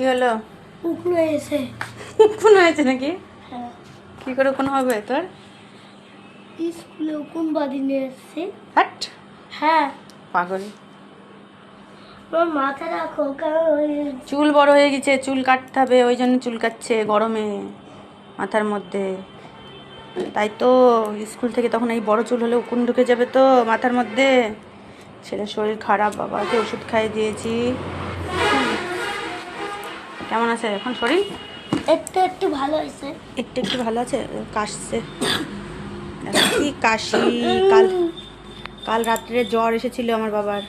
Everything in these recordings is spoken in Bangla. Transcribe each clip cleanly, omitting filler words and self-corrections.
কি হলো? উকুন হয়েছে। উকুন হয়েছে নাকি? হ্যাঁ, কি করে উকুন হবে তোর? স্কুলে উকুন বাঁধি নিয়ে এসেছি। হাট হ্যাঁ, পাগল। আমার মাথা রাখো কারণ চুল বড় হয়ে গেছে, চুল কাটতে হবে, ওই জন্য চুল কাটছে গরমে মাথার মধ্যে। তাই তো স্কুল থেকে তখন এই বড় চুল হলে উকুন ঢুকে যাবে তো মাথার মধ্যে। ছেলের শরীর খারাপ, বাবাকে ওষুধ খাইয়ে দিয়েছি। কেমন আছে এখন শরীর? একটু একটু ভালো হয়েছে। একটু একটু ভালো আছে, কাশছে। দেখো কি কাশি! কাল কাল রাত্রে জ্বর এসেছিল আমার বাবার।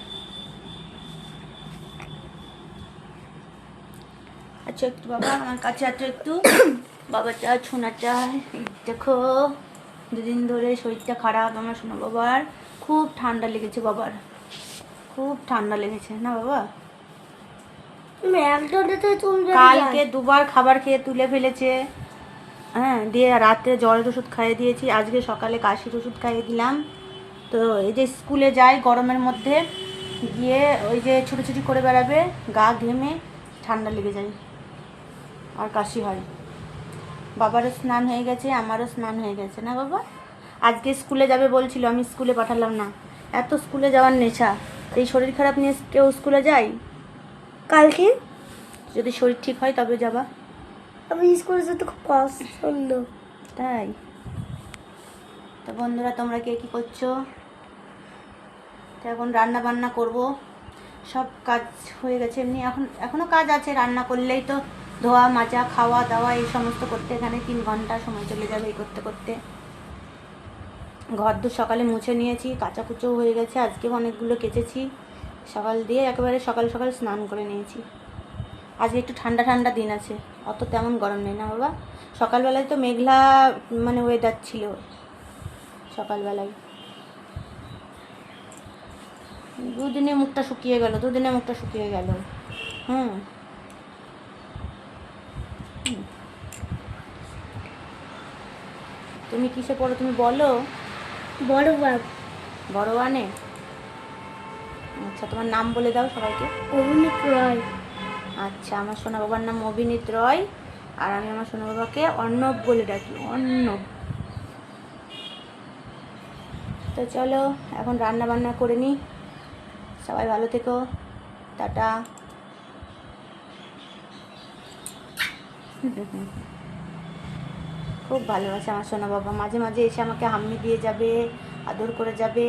আচ্ছা একটু বাবা আমার কাছে আছো একটু। বাবাটা শোনাটা দেখো, দুদিন ধরে শরীরটা খারাপ আমার শোনো বাবার। খুব ঠান্ডা লেগেছে বাবার, খুব ঠান্ডা লেগেছে না বাবা? তুমি একজনটাতে তুমি কালকে দুবার খাবার খেয়ে তুলে ফেলেছে। হ্যাঁ, দিয়ে রাত্রে জ্বরের ওষুধ খাইয়ে দিয়েছি, আজকে সকালে কাশির ওষুধ খাইয়ে দিলাম। তো এই যে স্কুলে যাই গরমের মধ্যে, গিয়ে ওই যে ছুটোছুটি করে বেড়াবে, গা ঘেমে ঠান্ডা লেগে যায় আর কাশি হয়। বাবারও স্নান হয়ে গেছে, আমারও স্নান হয়ে গেছে না বাবা? আজকে স্কুলে যাবে বলছিল, আমি স্কুলে পাঠালাম না। এত স্কুলে যাওয়ার নেশা, এই শরীর খারাপ নিয়ে কেউ স্কুলে যায়? কালকে যদি শরীর ঠিক হয় তবে যাবা। আমি স্কুলে যেতে খুব পছন্দ। তাই তো বন্ধুরা, তোমরা কে কী করছো? তো এখন রান্না বান্না করব, সব কাজ হয়ে গেছে। এমনি এখনও কাজ আছে, রান্না করলেই তো ধোয়া মাজা খাওয়া দাওয়া এই সমস্ত করতে এখানে 3 ঘন্টা সময় চলে যাবে এই করতে করতে। ঘর দূর সকালে মুছে নিয়েছি, কাঁচা কুচোও হয়ে গেছে, আজকেও অনেকগুলো কেচেছি। সকাল দিয়ে একেবারে সকাল সকাল স্নান করে নিয়েছি। আজকে একটু ঠান্ডা ঠান্ডা দিন আছে, অত তেমন গরম নেই না বাবা? সকালবেলায় তো মেঘলা মানে ওয়েদার ছিল সকালবেলায়। দুদিনে মুখটা শুকিয়ে গেল, দুদিনে মুখটা শুকিয়ে গেল। তুমি কিসে পড়ো তুমি বলো? বড় বাপ বড় ওয়ানে। আচ্ছা, তোমার নাম বলে দাও সবাইকে। অভিনীত রয়। আচ্ছা, আমার সোনা বাবার নাম অভিনীত রয়, আর আমি আমার সোনা বাবাকে অর্ণব বলে ডাকি, অর্ণব। তো চলো এখন রান্না বান্না করে নিই। সবাই ভালো থেকো, টাটা। খুব ভালোবাসে আমার সোনা বাবা, মাঝে মাঝে এসে আমাকে হাম্মি দিয়ে যাবে, আদর করে যাবে।